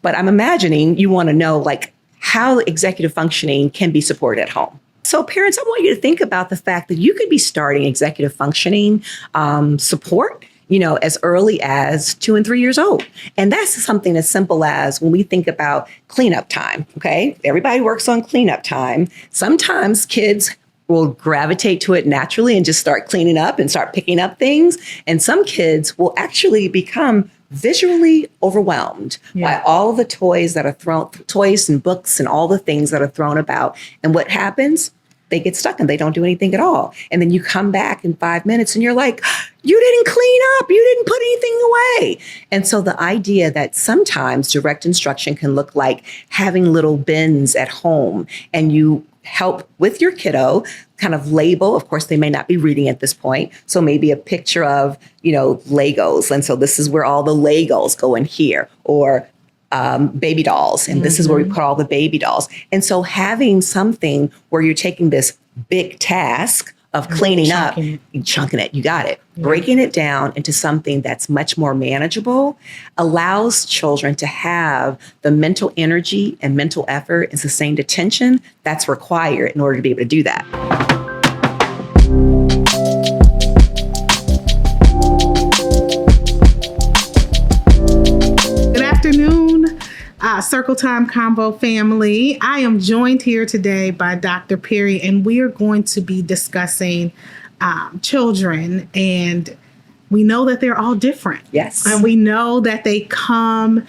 But I'm imagining you want to know like how executive functioning can be supported at home. So parents, I want you to think about the fact that you could be starting executive functioning support, as early as 2 and 3 years old. And that's something as simple as when we think about cleanup time, okay? Everybody works on cleanup time. Sometimes kids will gravitate to it naturally and just start cleaning up and start picking up things. And some kids will actually become visually overwhelmed by all the toys that are toys and books and all the things that are thrown about. And what happens? They get stuck and they don't do anything at all. And then you come back in 5 minutes and you're like, you didn't clean up, you didn't put anything away. And so the idea that sometimes direct instruction can look like having little bins at home and you help with your kiddo kind of label. Of course, they may not be reading at this point. So maybe a picture of, Legos. And so this is where all the Legos go in here, or baby dolls. And this is where we put all the baby dolls. And so having something where you're taking this big task of cleaning up, chunking it, you got it, breaking it down into something that's much more manageable allows children to have the mental energy and mental effort and sustained attention that's required in order to be able to do that. Good afternoon, Circle Time Convo family. I am joined here today by Dr. Perry, and we are going to be discussing children. And we know that they're all different. Yes. And we know that they come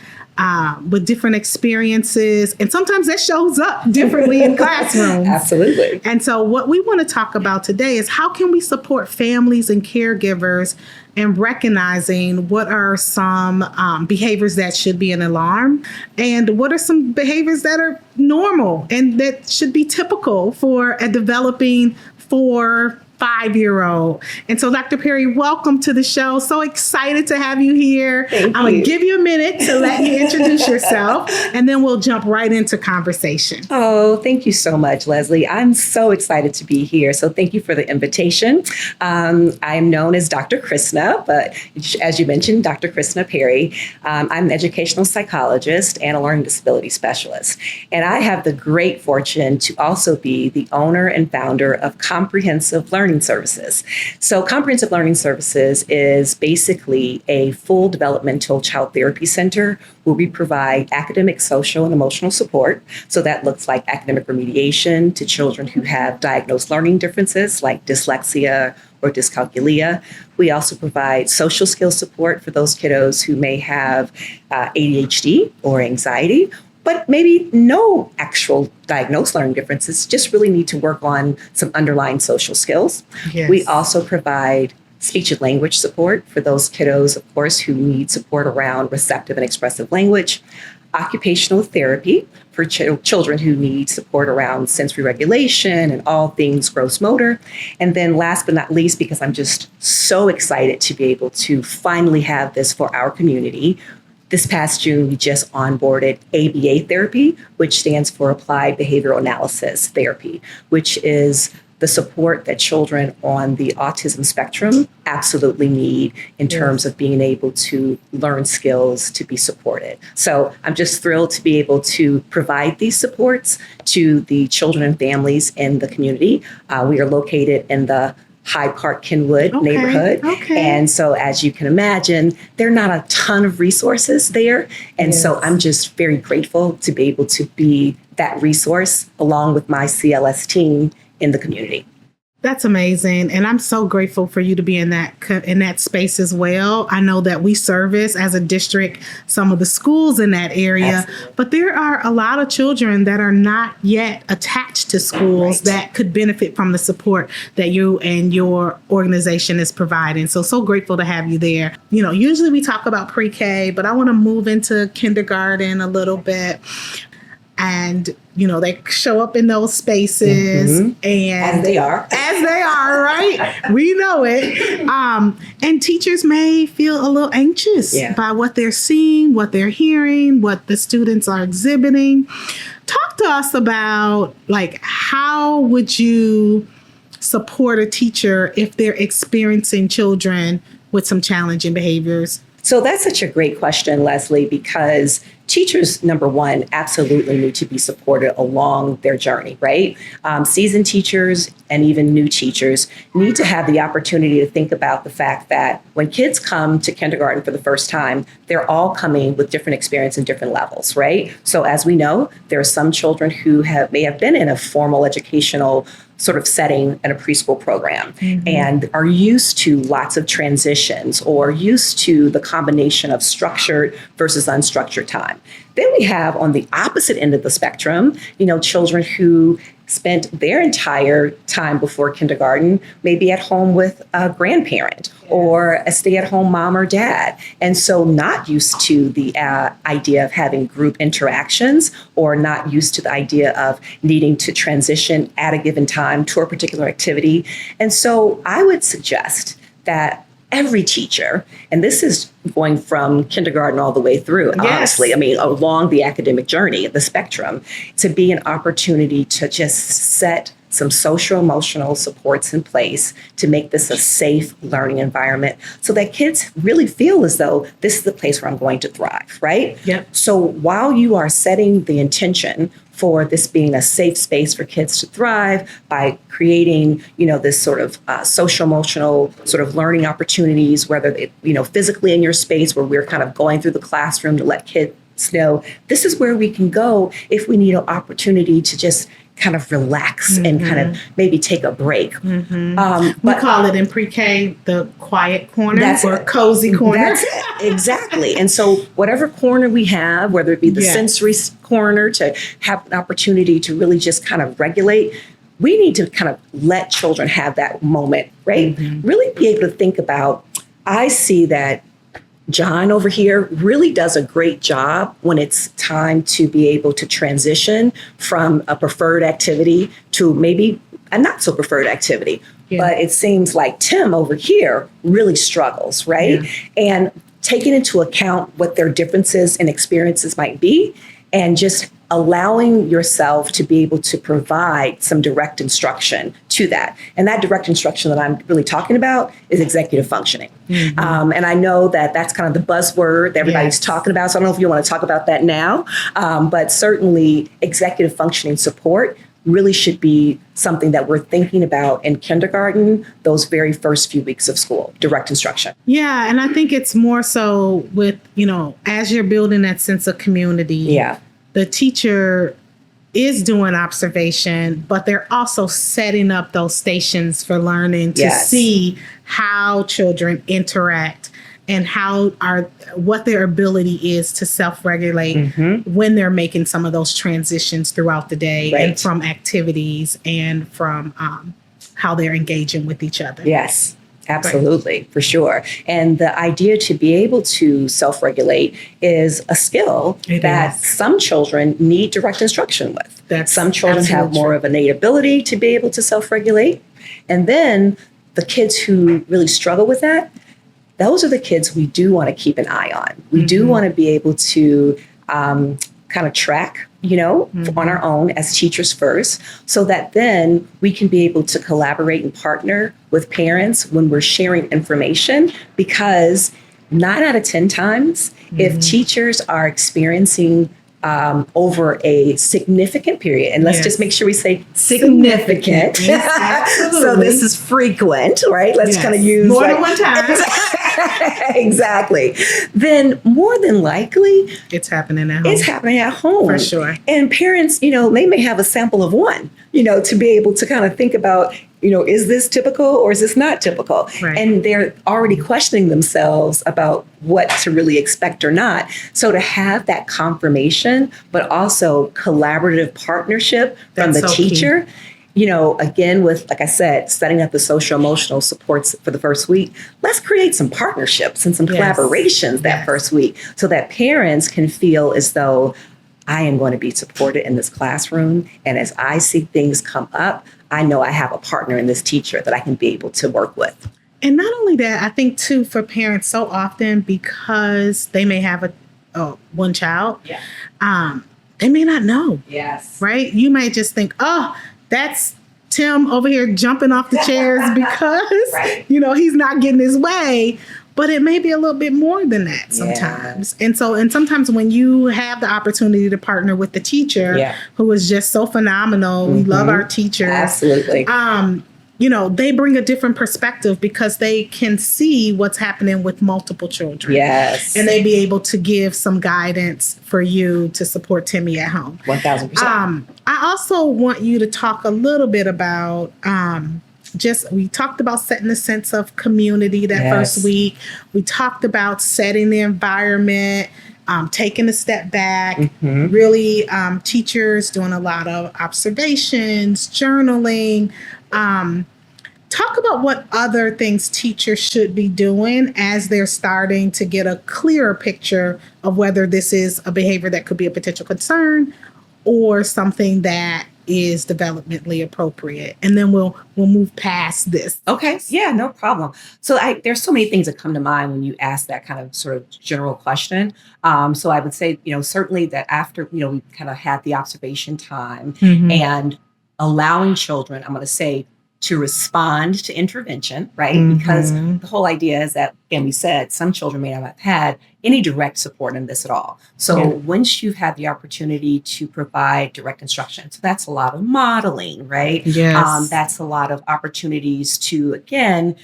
with different experiences, and sometimes that shows up differently in classrooms. Absolutely. And so what we want to talk about today is how can we support families and caregivers in recognizing what are some behaviors that should be an alarm, and what are some behaviors that are normal and that should be typical for a developing 4-5-year-old. And so, Dr. Perry, welcome to the show. So excited to have you here. I'm going to give you a minute to let you introduce yourself, and then we'll jump right into conversation. Oh, thank you so much, Leslie. I'm so excited to be here. So thank you for the invitation. I am known as Dr. Chrisna, but as you mentioned, Dr. Chrisna Perry. I'm an educational psychologist and a learning disability specialist. And I have the great fortune to also be the owner and founder of Comprehensive Learning Services. So Comprehensive Learning Services is basically a full developmental child therapy center where we provide academic, social, and emotional support. So that looks like academic remediation to children who have diagnosed learning differences like dyslexia or dyscalculia. We also provide social skills support for those kiddos who may have ADHD or anxiety, but maybe no actual diagnosed learning differences, just really need to work on some underlying social skills. Yes. We also provide speech and language support for those kiddos, of course, who need support around receptive and expressive language, occupational therapy for children who need support around sensory regulation and all things gross motor. And then last but not least, because I'm just so excited to be able to finally have this for our community, this past June, we just onboarded ABA therapy, which stands for Applied Behavioral Analysis Therapy, which is the support that children on the autism spectrum absolutely need in terms of being able to learn skills to be supported. So I'm just thrilled to be able to provide these supports to the children and families in the community. We are located in the Hyde Park, Kenwood neighborhood. And so as you can imagine, there are not a ton of resources there. And so I'm just very grateful to be able to be that resource along with my CLS team in the community. That's amazing. And I'm so grateful for you to be in that space as well. I know that we service as a district some of the schools in that area, but there are a lot of children that are not yet attached to schools that could benefit from the support that you and your organization is providing. So grateful to have you there. Usually we talk about pre-K, but I want to move into kindergarten a little bit. And, they show up in those spaces and as they are, right? We know it. And teachers may feel a little anxious by what they're seeing, what they're hearing, what the students are exhibiting. Talk to us about how would you support a teacher if they're experiencing children with some challenging behaviors? So that's such a great question, Leslie, because teachers, number one, absolutely need to be supported along their journey, right? Seasoned teachers and even new teachers need to have the opportunity to think about the fact that when kids come to kindergarten for the first time, they're all coming with different experience and different levels, right? So as we know, there are some children who may have been in a formal educational sort of setting in a preschool program and are used to lots of transitions or used to the combination of structured versus unstructured time. Then we have on the opposite end of the spectrum, children who spent their entire time before kindergarten maybe at home with a grandparent or a stay-at-home mom or dad. And so not used to the idea of having group interactions or not used to the idea of needing to transition at a given time to a particular activity. And so I would suggest that every teacher, and this is going from kindergarten all the way through, honestly, along the academic journey, the spectrum, to be an opportunity to just set some social emotional supports in place to make this a safe learning environment so that kids really feel as though this is the place where I'm going to thrive, right? Yep. So while you are setting the intention for this being a safe space for kids to thrive by creating, this sort of social emotional sort of learning opportunities, whether they, physically in your space where we're kind of going through the classroom to let kids know this is where we can go if we need an opportunity to just kind of relax and kind of maybe take a break. We call it in pre-K the quiet corner or cozy corner. That's it. Exactly. And so whatever corner we have, whether it be the sensory corner to have an opportunity to really just kind of regulate, we need to kind of let children have that moment, right? Really be able to think about, I see that John over here really does a great job when it's time to be able to transition from a preferred activity to maybe a not so preferred activity. But it seems like Tim over here really struggles, right? And taking into account what their differences and experiences might be and just allowing yourself to be able to provide some direct instruction to that. And that direct instruction that I'm really talking about is executive functioning. And I know that that's kind of the buzzword that everybody's talking about. So I don't know if you want to talk about that now, but certainly executive functioning support really should be something that we're thinking about in kindergarten, those very first few weeks of school, direct instruction. Yeah, and I think it's more so with, as you're building that sense of community, the teacher is doing observation, but they're also setting up those stations for learning to see how children interact and what their ability is to self-regulate when they're making some of those transitions throughout the day and from activities and from how they're engaging with each other. Yes. Absolutely, for sure. And the idea to be able to self-regulate is a skill that some children need direct instruction with. Some children have more of an innate ability to be able to self-regulate. And then the kids who really struggle with that, those are the kids we do want to keep an eye on. We do want to be able to kind of track, on our own as teachers first, so that then we can be able to collaborate and partner with parents when we're sharing information, because 9 out of 10 times, if teachers are experiencing over a significant period, and let's just make sure we say significant. So this is frequent, right? Let's kind of use more than one time. Exactly. Then more than likely, it's happening at home. It's happening at home. For sure. And parents, they may have a sample of one, to be able to kind of think about, is this typical or is this not typical? Right. And they're already questioning themselves about what to really expect or not. So to have that confirmation, but also collaborative partnership from the teacher, again, with, like I said, setting up the social emotional supports for the first week, let's create some partnerships and some collaborations that first week so that parents can feel as though I am going to be supported in this classroom. And as I see things come up, I know I have a partner in this teacher that I can be able to work with. And not only that, I think too, for parents so often, because they may have one child, they may not know. Yes. Right? You might just think, oh, that's Tim over here jumping off the chairs because, he's not getting his way. but it may be a little bit more than that sometimes. And sometimes when you have the opportunity to partner with the teacher who is just so phenomenal, we love our teachers. Absolutely. They bring a different perspective because they can see what's happening with multiple children. Yes. And they be able to give some guidance for you to support Timmy at home. 1,000%. I also want you to talk a little bit about we talked about setting a sense of community that first week. We talked about setting the environment, taking a step back, really teachers doing a lot of observations, journaling. Talk about what other things teachers should be doing as they're starting to get a clearer picture of whether this is a behavior that could be a potential concern or something that is developmentally appropriate. And then we'll move past this. Okay. Yeah, no problem. So there's so many things that come to mind when you ask that kind of sort of general question. So I would say, certainly that after, we kind of had the observation time and allowing children, I'm going to say, to respond to intervention, right? Because the whole idea is that, again, we said some children may not have had any direct support in this at all. So once you've had the opportunity to provide direct instruction, so that's a lot of modeling, right? Yes. That's a lot of opportunities to, again,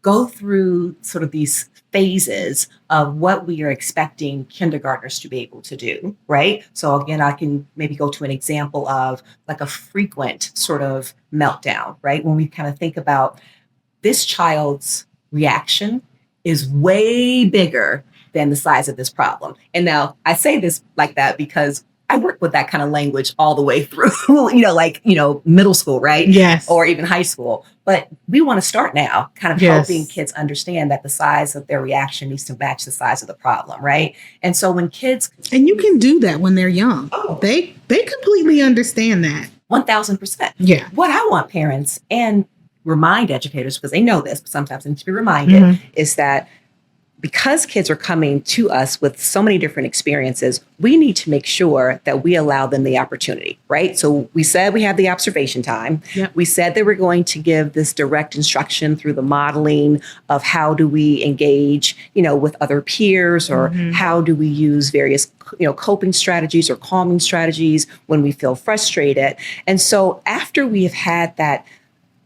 go through sort of these phases of what we are expecting kindergartners to be able to do, right? So again, I can maybe go to an example of like a frequent sort of meltdown, right? When we kind of think about this child's reaction is way bigger than the size of this problem. And now I say this like that because I work with that kind of language all the way through, middle school, right? Yes. Or even high school. But we want to start now kind of helping kids understand that the size of their reaction needs to match the size of the problem, right? And so when kids... And you can do that when they're young. Oh. They completely understand that. 1,000%. Yeah. What I want parents and remind educators, because they know this, but sometimes they need to be reminded, is that because kids are coming to us with so many different experiences, we need to make sure that we allow them the opportunity, right? So we said we have the observation time. Yep. We said that we're going to give this direct instruction through the modeling of how do we engage, with other peers, or how do we use various, coping strategies or calming strategies when we feel frustrated. And so after we have had that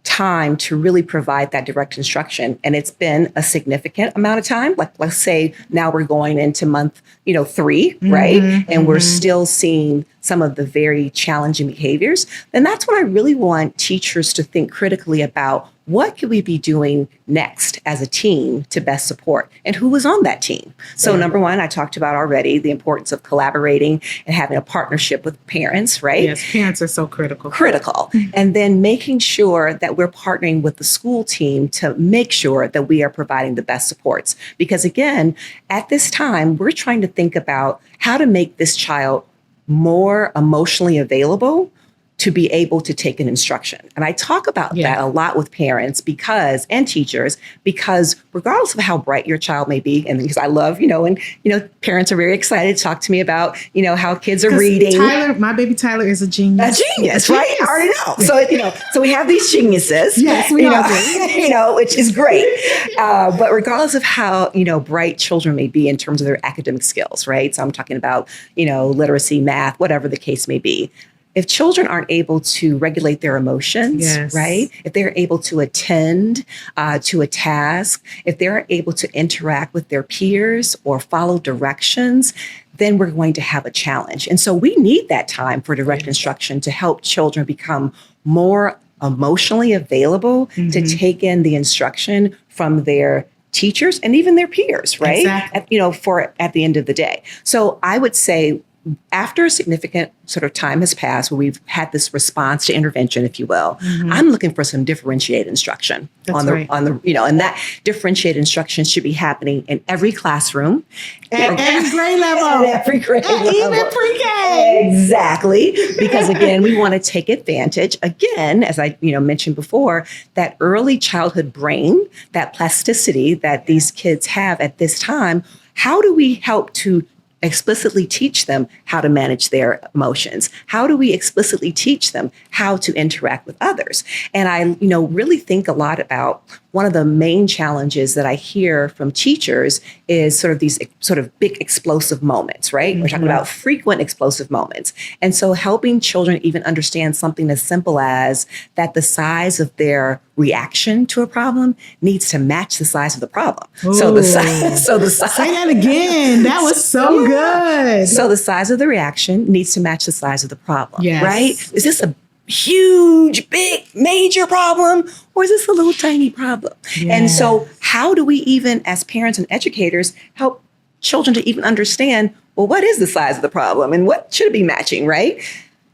time to really provide that direct instruction, and it's been a significant amount of time, like let's say now we're going into month 3, right? And we're still seeing some of the very challenging behaviors, then that's when I really want teachers to think critically about what could we be doing next as a team to best support, and who was on that team. So number one, I talked about already the importance of collaborating and having a partnership with parents, right? Yes, parents are so critical. And then making sure that we're partnering with the school team to make sure that we are providing the best supports. Because again, at this time, we're trying to think about how to make this child more emotionally available to be able to take an instruction. And I talk about that a lot with parents and teachers, because regardless of how bright your child may be, and because I love, parents are very excited to talk to me about, how kids are reading. My baby Tyler is a genius. Right? I already know. So we have these geniuses. Yes, we all do. Which is great. But regardless of how, bright children may be in terms of their academic skills, right? So I'm talking about, literacy, math, whatever the case may be. If children aren't able to regulate their emotions, right? If they're able to attend to a task, if they're able to interact with their peers or follow directions, then we're going to have a challenge. And so we need that time for direct instruction to help children become more emotionally available to take in the instruction from their teachers and even their peers, right? Exactly. At the end of the day. So I would say, after a significant sort of time has passed where we've had this response to intervention, if you will, I'm looking for some differentiated instruction on the, and that differentiated instruction should be happening in every classroom. At every grade level. At every grade level. Even pre-K. Exactly. Because again, we want to take advantage, again, as I mentioned before, that early childhood brain, that plasticity that these kids have at this time. How do we help to explicitly teach them how to manage their emotions? How do we explicitly teach them how to interact with others? And I, really think a lot about one of the main challenges that I hear from teachers is sort of these sort of big explosive moments, right? We're talking about frequent explosive moments. And so helping children even understand something as simple as that the size of their reaction to a problem needs to match the size of the problem. So the size. Say that again. That was so good. So the size of the reaction needs to match the size of the problem, Yes. right? Is this a huge, big, major problem, or is this a little tiny problem? Yes. And so how do we even, as parents and educators, help children to even understand, well, what is the size of the problem and what should it be matching, right?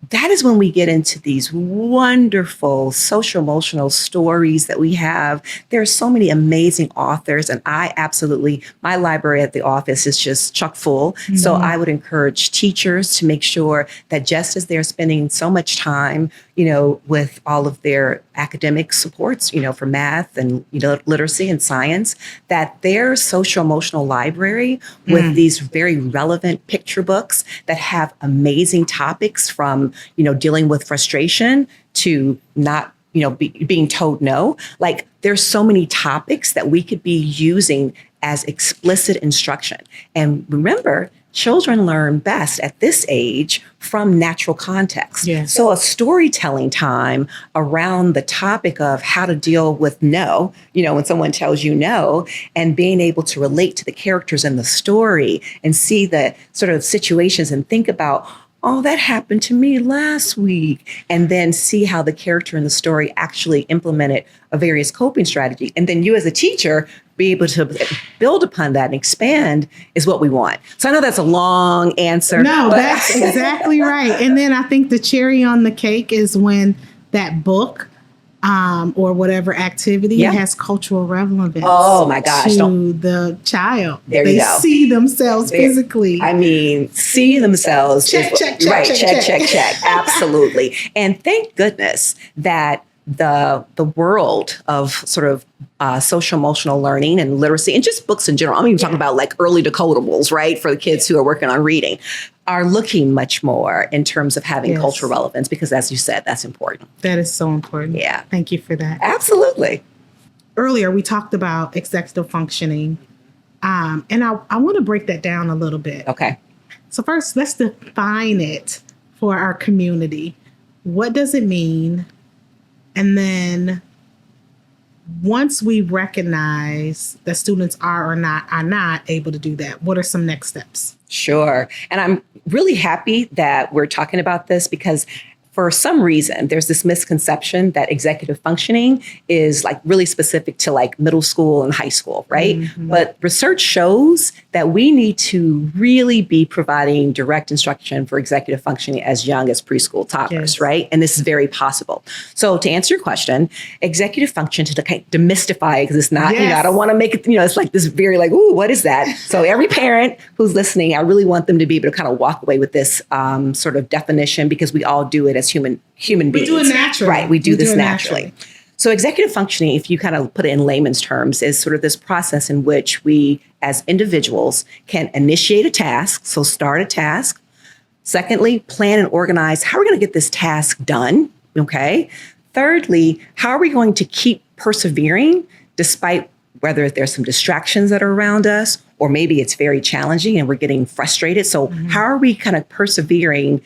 That is when we get into these wonderful social emotional stories that we have. There are so many amazing authors, and my library at the office is just chock full. So I would encourage teachers to make sure that just as they're spending so much time, with all of their academic supports, for math and, literacy and science, that their social emotional library with these very relevant picture books that have amazing topics from, dealing with frustration to not, being told no. Like there's so many topics that we could be using as explicit instruction. And remember, children learn best at this age from natural context. Yes. So a storytelling time around the topic of how to deal with no, when someone tells you no, and being able to relate to the characters in the story and see the sort of situations and think about, oh, that happened to me last week, and then see how the character in the story actually implemented a various coping strategy. And then you as a teacher be able to build upon that and expand is what we want. So I know that's a long answer. No, that's exactly right. And then I think the cherry on the cake is when that book or whatever activity has cultural relevance. Oh my gosh. To the child. There they you go. see themselves physically. I mean, see themselves. Check. Absolutely. And thank goodness that the world of sort of social emotional learning and literacy and just books in general, I'm even talking about like early decodables, right? For the kids who are working on reading, are looking much more in terms of having cultural relevance, because as you said, that's important. That is so important. Yeah. Thank you for that. Absolutely. Earlier, we talked about executive functioning. And I want to break that down a little bit. Okay. So first, let's define it for our community. What does it mean? And then once we recognize that students are not able to do that, what are some next steps? Sure. And I'm really happy that we're talking about this, because for some reason, there's this misconception that executive functioning is like really specific to like middle school and high school, right? Mm-hmm. But research shows that we need to really be providing direct instruction for executive functioning as young as preschool toddlers, right? And this is very possible. So to answer your question, executive function, to kind of demystify, because it's not, I don't want to make it, it's like this very like, ooh, what is that? So every parent who's listening, I really want them to be able to kind of walk away with this sort of definition, because we all do it as human beings. We do it naturally. Right, we do this naturally. So executive functioning, if you kind of put it in layman's terms, is sort of this process in which we as individuals can initiate a task, so start a task. Secondly, plan and organize how we're going to get this task done, okay? Thirdly, how are we going to keep persevering despite whether there's some distractions that are around us, or maybe it's very challenging and we're getting frustrated. So how are we kind of persevering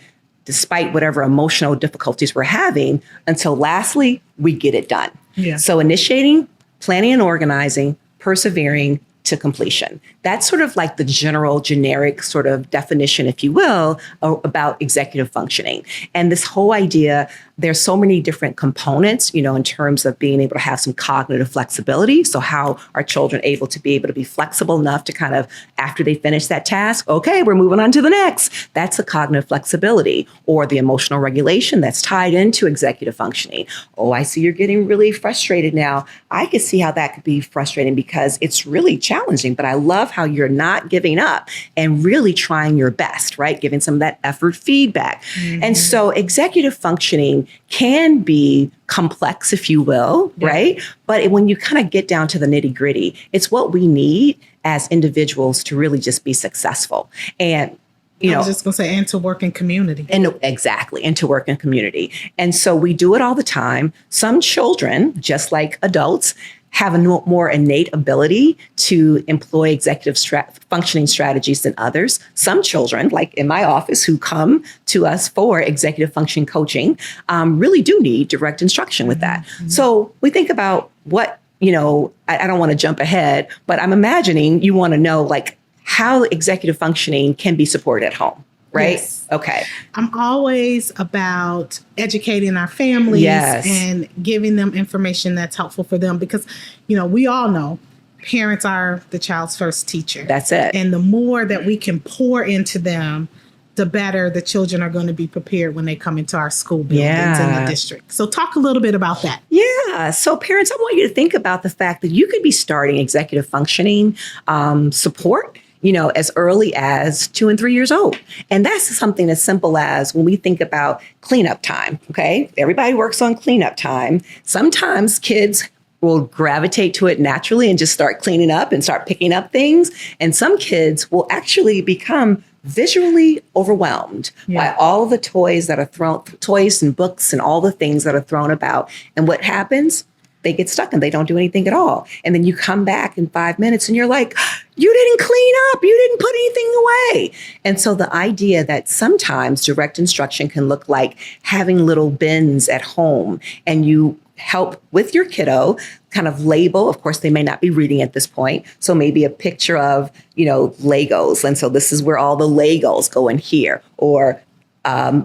despite whatever emotional difficulties we're having, until lastly, we get it done. Yeah. So initiating, planning and organizing, persevering to completion. That's sort of like the general generic sort of definition, if you will, about executive functioning. And this whole idea, there's so many different components, in terms of being able to have some cognitive flexibility. So how are children able to be flexible enough to kind of, after they finish that task, okay, we're moving on to the next. That's a cognitive flexibility, or the emotional regulation that's tied into executive functioning. Oh, I see you're getting really frustrated now. I can see how that could be frustrating because it's really challenging, but I love how you're not giving up and really trying your best, right? Giving some of that effort feedback. Mm-hmm. And so executive functioning can be complex, if you will, right? But when you kind of get down to the nitty gritty, it's what we need as individuals to really just be successful. And I was just going to say, and to work in community. And exactly, and to work in community. And so we do it all the time. Some children, just like adults, have a more innate ability to employ executive functioning strategies than others. Some children, like in my office, who come to us for executive function coaching, really do need direct instruction with that. Mm-hmm. So we think about what, I don't want to jump ahead, but I'm imagining you want to know like how executive functioning can be supported at home. Right? Yes. Okay. I'm always about educating our families and giving them information that's helpful for them because, we all know parents are the child's first teacher. That's it. And the more that we can pour into them, the better the children are going to be prepared when they come into our school buildings in the district. So talk a little bit about that. Yeah. So parents, I want you to think about the fact that you could be starting executive functioning support as early as 2 and 3 years old. And that's something as simple as when we think about cleanup time, okay? Everybody works on cleanup time. Sometimes kids will gravitate to it naturally and just start cleaning up and start picking up things. And some kids will actually become visually overwhelmed by all of the toys that are toys and books and all the things that are thrown about. And what happens? They get stuck and they don't do anything at all. And then you come back in 5 minutes and you're like, you didn't clean up. You didn't put anything away. And so the idea that sometimes direct instruction can look like having little bins at home and you help with your kiddo kind of label. Of course, they may not be reading at this point. So maybe a picture of, Legos. And so this is where all the Legos go in here, or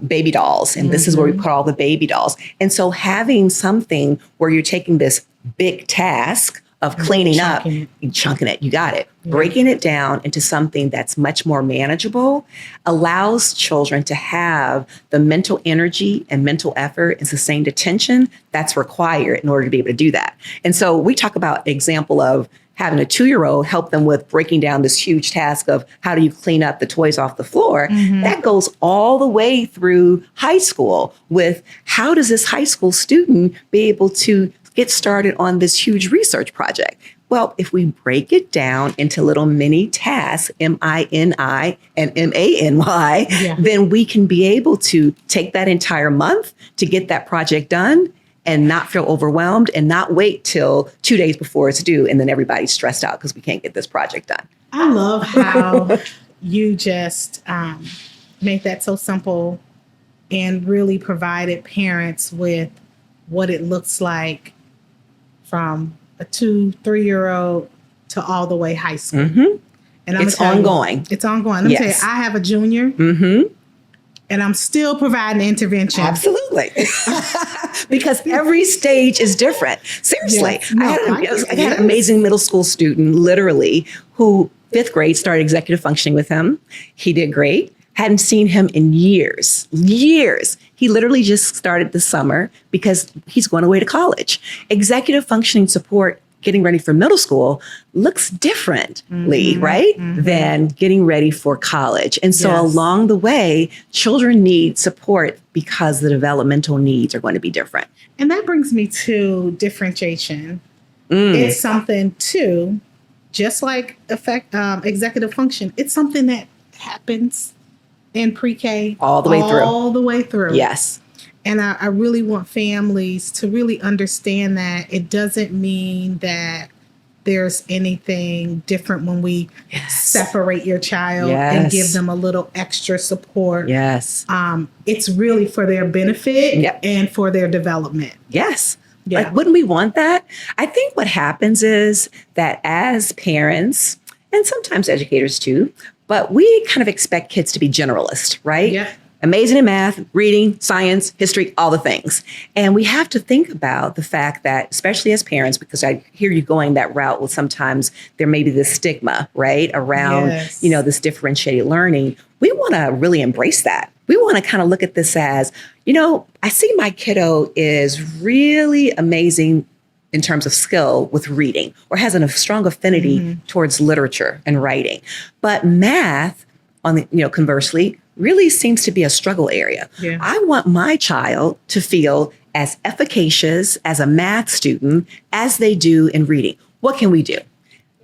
baby dolls. And this is where we put all the baby dolls. And so having something where you're taking this big task of cleaning up, chunking it, you got it, breaking it down into something that's much more manageable allows children to have the mental energy and mental effort and sustained attention that's required in order to be able to do that. And so we talk about example of having a 2-year-old help them with breaking down this huge task of how do you clean up the toys off the floor. That goes all the way through high school with how does this high school student be able to get started on this huge research project? Well, if we break it down into little mini tasks, MINI and MANY, then we can be able to take that entire month to get that project done and not feel overwhelmed and not wait till 2 days before it's due. And then everybody's stressed out because we can't get this project done. I love how you just make that so simple and really provided parents with what it looks like from a 2-3-year-old to all the way high school. And it's ongoing. It's ongoing. Let me tell you, I have a junior. And I'm still providing intervention. Absolutely. Because every stage is different. Seriously. I had an amazing middle school student, literally, who 5th grade started executive functioning with him. He did great. Hadn't seen him in years. He literally just started this summer because he's going away to college. Executive functioning support getting ready for middle school looks differently, right? Than getting ready for college. And so along the way, children need support because the developmental needs are going to be different. And that brings me to differentiation. It's something too, just like executive function, it's something that happens in pre-K all the way through. Yes. And I really want families to really understand that it doesn't mean that there's anything different when we separate your child and give them a little extra support. It's really for their benefit and for their development. Like, wouldn't we want that? I think what happens is that as parents, and sometimes educators too, but we kind of expect kids to be generalists, right? Amazing in math, reading, science, history, all the things. And we have to think about the fact that, especially as parents, because I hear you going that route with sometimes there may be this stigma, right, around, this differentiated learning. We want to really embrace that. We want to kind of look at this as, I see my kiddo is really amazing in terms of skill with reading or has a strong affinity towards literature and writing. But math, conversely, really seems to be a struggle area. I want my child to feel as efficacious as a math student as they do in reading. What can we do?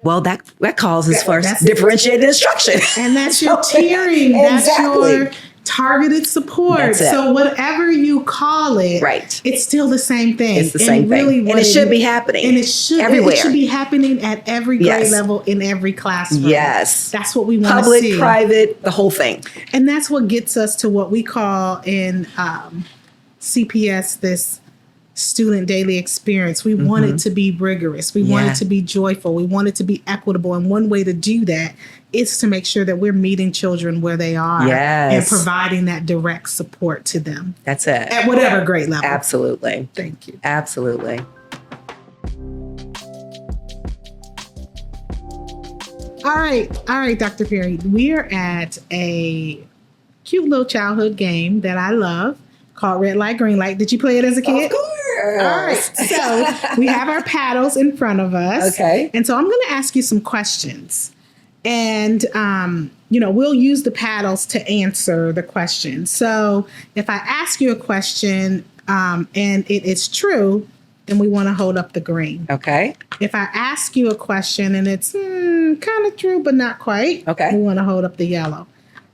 Well, that calls as far as differentiated instruction. And that's your tiering. That's your targeted support. That's it. So whatever you call it, Right. it's still the same thing. It's the same thing. And it should be happening. And it should everywhere. It should be happening at every grade level in every classroom. Yes. That's what we want to Public, see. private, the whole thing. And that's what gets us to what we call in CPS this student daily experience. We want it to be rigorous. We want it to be joyful. We want it to be equitable. And one way to do that is to make sure that we're meeting children where they are and providing that direct support to them. That's it. At whatever grade level. Absolutely. Thank you. Absolutely. All right, Dr. Perry. We're at a cute little childhood game that I love called Red Light, Green Light. Did you play it as a kid? Of course. All right. So we have our paddles in front of us. Okay. And so I'm going to ask you some questions. And, we'll use the paddles to answer the question. So if I ask you a question and it is true, then we want to hold up the green. Okay. If I ask you a question and it's kind of true, but not quite, we want to hold up the yellow.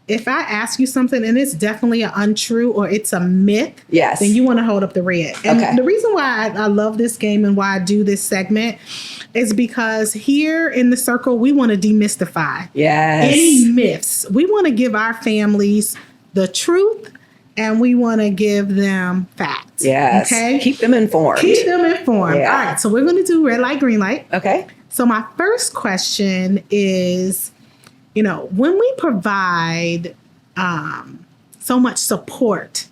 If I ask you something and it's definitely an untrue or it's a myth, then you want to hold up the red. And the reason why I love this game and why I do this segment is because here in the circle, we want to demystify any myths. We want to give our families the truth and we want to give them facts. Yes. Okay. Keep them informed. Yeah. All right. So we're going to do red light, green light. Okay. So my first question is, when we provide so much support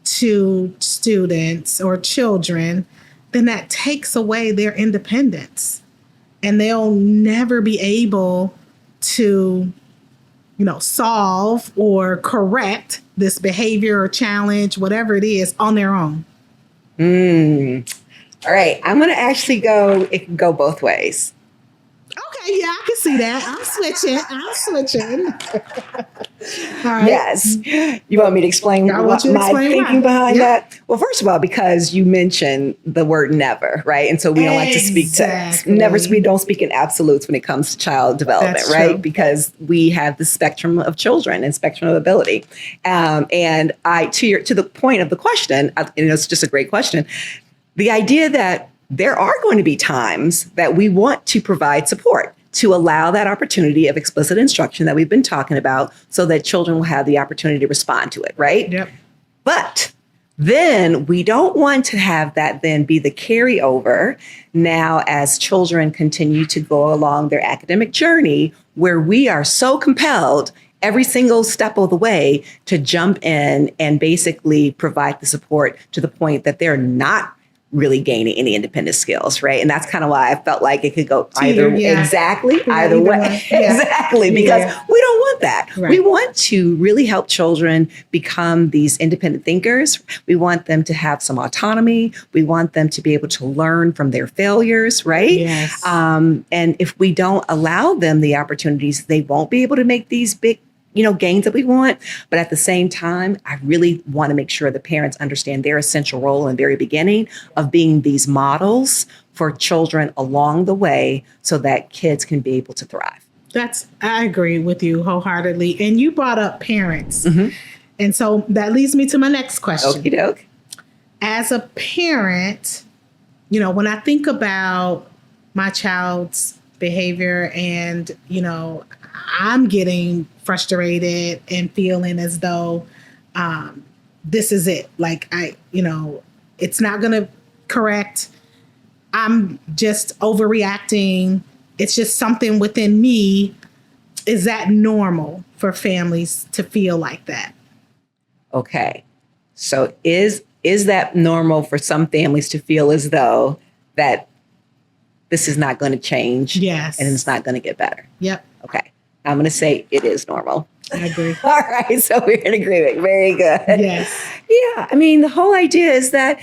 to students or children, then that takes away their independence and they'll never be able to, solve or correct this behavior or challenge, whatever it is, on their own. All right. I'm going to actually it can go both ways. Okay, yeah, I can see that. I'm switching. All right. Yes. You want me to explain my thinking behind that? Well, first of all, because you mentioned the word never, right? And so we don't like to speak to never. We don't speak in absolutes when it comes to child development, right? True. Because we have the spectrum of children and spectrum of ability. And to the point of the question, and it's just a great question, the idea that there are going to be times that we want to provide support to allow that opportunity of explicit instruction that we've been talking about so that children will have the opportunity to respond to it, right? Yep. But then we don't want to have that then be the carryover now as children continue to go along their academic journey where we are so compelled every single step of the way to jump in and basically provide the support to the point that they're not really gaining any independent skills, right? And that's kind of why I felt like it could go either way. Exactly, because we don't want that. Right. We want to really help children become these independent thinkers. We want them to have some autonomy. We want them to be able to learn from their failures, right? Yes. And if we don't allow them the opportunities, they won't be able to make these big gains that we want. But at the same time, I really want to make sure the parents understand their essential role in the very beginning of being these models for children along the way so that kids can be able to thrive. I agree with you wholeheartedly. And you brought up parents. Mm-hmm. And so that leads me to my next question. Okie doke. As a parent, when I think about my child's behavior and, I'm getting frustrated and feeling as though this is it. Like it's not going to correct. I'm just overreacting. It's just something within me. Is that normal for families to feel like that? Okay. So is that normal for some families to feel as though that this is not going to change? Yes. And it's not going to get better? Yep. Okay. I'm going to say it is normal. I agree. All right. So we're in agreement. Very good. Yes. Yeah. I mean, the whole idea is that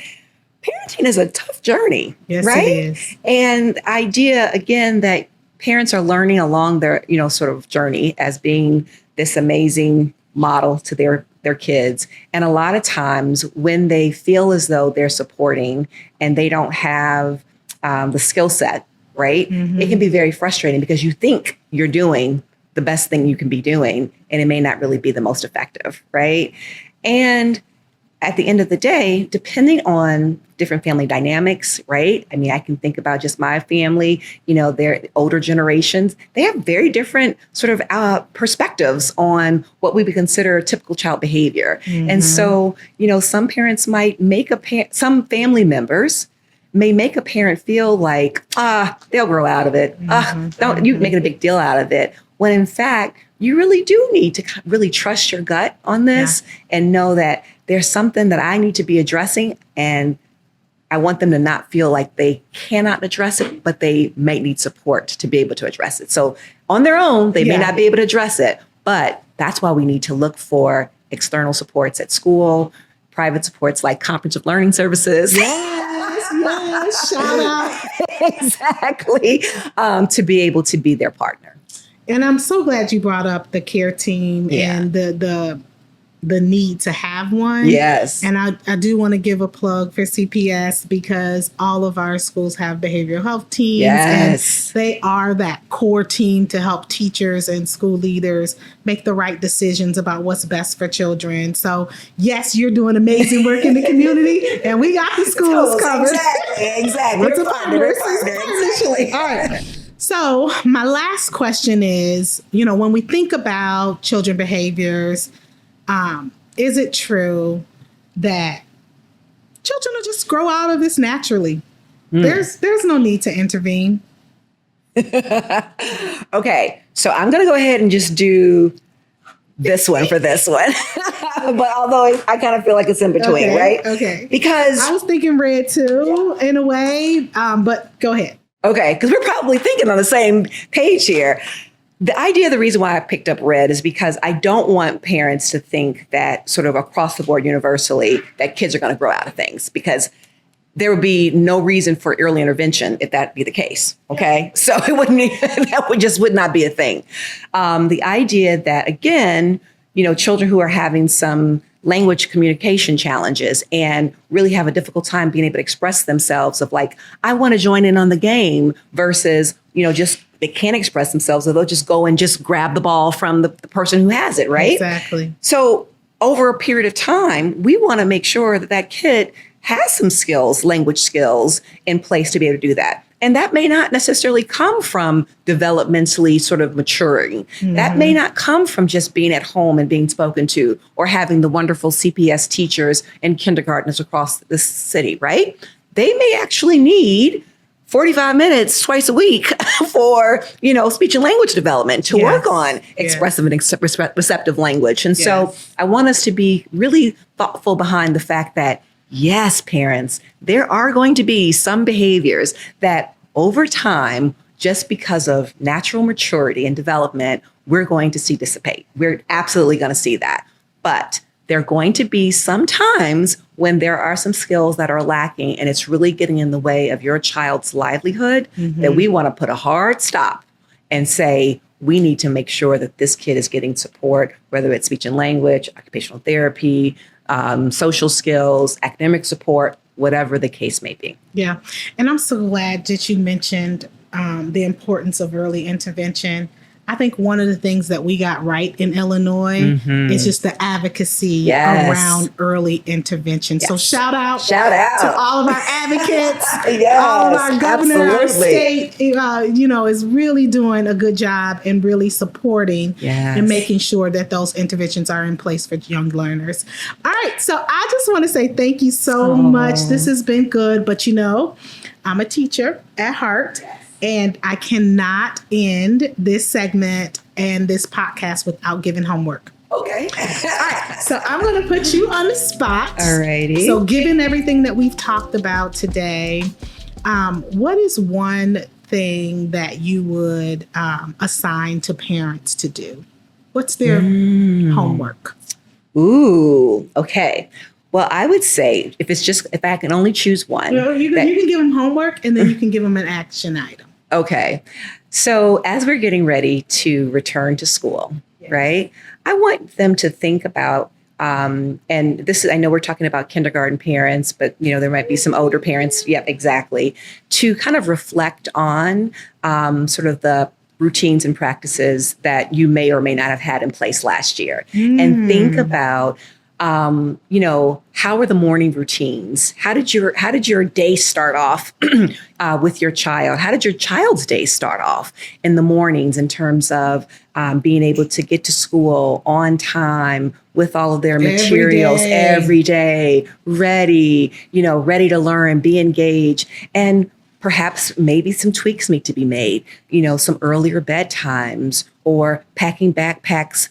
parenting is a tough journey. Yes, right? It is. And the idea, again, that parents are learning along their, sort of journey as being this amazing model to their kids. And a lot of times when they feel as though they're supporting and they don't have the skill set, right? Mm-hmm. It can be very frustrating because you think you're doing the best thing you can be doing, and it may not really be the most effective, right? And at the end of the day, depending on different family dynamics, right? I mean, I can think about just my family, their older generations, they have very different sort of perspectives on what we would consider typical child behavior. Mm-hmm. And so, some parents might make some family members may make a parent feel like, they'll grow out of it. Don't you making a big deal out of it. When in fact, you really do need to really trust your gut on this and know that there's something that I need to be addressing, and I want them to not feel like they cannot address it, but they may need support to be able to address it. So on their own, they may not be able to address it, but that's why we need to look for external supports at school, private supports like comprehensive learning services. Yes, shout out. Exactly. To be able to be their partner. And I'm so glad you brought up the care team and the need to have one. Yes. And I do want to give a plug for CPS because all of our schools have behavioral health teams. Yes. And they are that core team to help teachers and school leaders make the right decisions about what's best for children. So yes, you're doing amazing work in the community, and we got the schools covered. Exactly. It's a partner. Essentially. All right. So my last question is, when we think about children behaviors, is it true that children will just grow out of this naturally? There's no need to intervene. Okay, so I'm going to go ahead and just do this one for this one. But although I kind of feel like it's in between, right? Okay. Because I was thinking red too, in a way, but go ahead. Okay, because we're probably thinking on the same page here. The reason why I picked up red is because I don't want parents to think that sort of across the board universally that kids are going to grow out of things, because there would be no reason for early intervention if that be the case. Okay, so it would not be a thing. The idea that, again, children who are having some language communication challenges and really have a difficult time being able to express themselves of like, I want to join in on the game versus, just they can't express themselves, or they'll just go and just grab the ball from the person who has it, right? Exactly. So over a period of time, we want to make sure that kid has some skills, language skills in place to be able to do that. And that may not necessarily come from developmentally sort of maturing. Mm-hmm. That may not come from just being at home and being spoken to, or having the wonderful CPS teachers and kindergartners across the city, right? They may actually need 45 minutes twice a week for, speech and language development to work on expressive and receptive language. And so I want us to be really thoughtful behind the fact that, yes, parents, there are going to be some behaviors that over time, just because of natural maturity and development, we're going to see dissipate. We're absolutely going to see that. But there are going to be some times when there are some skills that are lacking, and it's really getting in the way of your child's livelihood, that we want to put a hard stop and say, we need to make sure that this kid is getting support, whether it's speech and language, occupational therapy, social skills, academic support, whatever the case may be. Yeah. And I'm so glad that you mentioned the importance of early intervention. I think one of the things that we got right in Illinois is just the advocacy around early intervention. Yes. So shout out to all of our advocates, all of our governor, our state, is really doing a good job and really supporting and making sure that those interventions are in place for young learners. All right. So I just want to say thank you so much. This has been good, but I'm a teacher at heart. And I cannot end this segment and this podcast without giving homework. Okay. All right. So I'm going to put you on the spot. All righty. So given everything that we've talked about today, what is one thing that you would assign to parents to do? What's their homework? Ooh, okay. Well, I would say if I can only choose one. You can give them homework, and then you can give them an action item. Okay. So as we're getting ready to return to school, right, I want them to think about, and this is, I know we're talking about kindergarten parents, but, there might be some older parents. Yep, exactly. To kind of reflect on sort of the routines and practices that you may or may not have had in place last year. And think about, how are the morning routines? How did your day start off with your child? How did your child's day start off in the mornings in terms of being able to get to school on time with all of their materials every day, ready to learn, be engaged, and perhaps maybe some tweaks need to be made, some earlier bedtimes or packing backpacks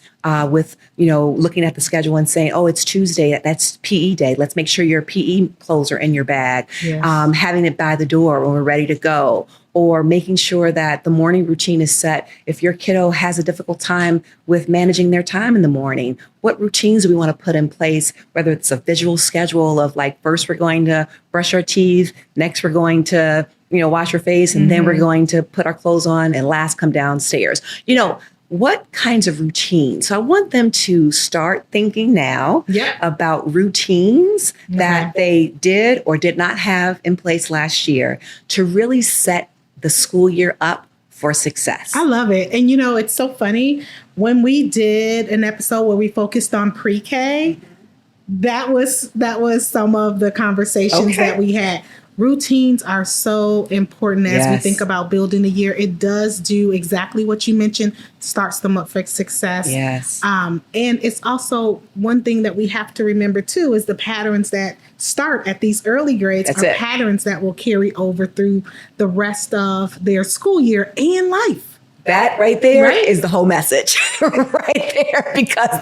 with, looking at the schedule and saying, oh, it's Tuesday, that's PE day. Let's make sure your PE clothes are in your bag, having it by the door when we're ready to go, or making sure that the morning routine is set. If your kiddo has a difficult time with managing their time in the morning, what routines do we want to put in place, whether it's a visual schedule of like, first we're going to brush our teeth, next we're going to wash our face, and then we're going to put our clothes on, and last come downstairs. What kinds of routines? So I want them to start thinking now about routines that they did or did not have in place last year to really set the school year up for success. I love it. And it's so funny. When we did an episode where we focused on pre-K, that was some of the conversations that we had. Routines are so important as we think about building a year. It does do exactly what you mentioned, starts them up for success. Yes. And it's also one thing that we have to remember too is the patterns that start at these early grades patterns that will carry over through the rest of their school year and life. That right there is the whole message right there, because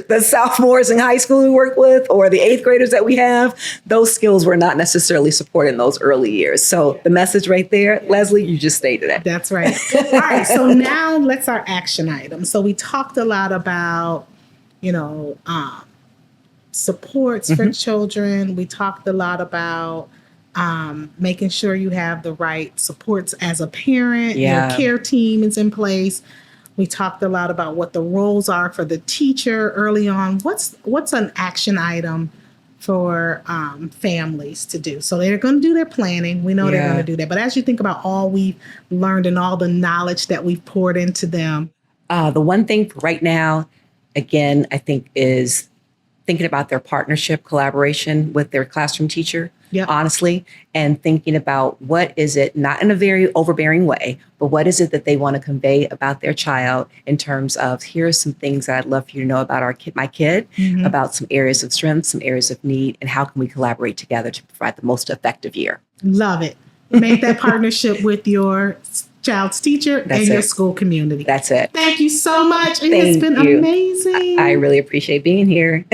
the sophomores in high school we work with or the eighth graders that we have, those skills were not necessarily supported in those early years. So the message right there, Leslie, you just stated it. That's right. All right. So now let's our action item. So we talked a lot about, supports for children. We talked a lot about making sure you have the right supports as a parent, your care team is in place. We talked a lot about what the roles are for the teacher early on. What's an action item for families to do? So they're going to do their planning. We know they're going to do that. But as you think about all we've learned and all the knowledge that we've poured into them. The one thing for right now, again, I think is thinking about their partnership, collaboration with their classroom teacher. Honestly, and thinking about what is it, not in a very overbearing way, but what is it that they want to convey about their child in terms of, here are some things that I'd love for you to know about my kid, about some areas of strength, some areas of need, and how can we collaborate together to provide the most effective year. Love it. Make that partnership with your child's teacher and your school community. That's it. Thank you so much. It has been amazing. I really appreciate being here.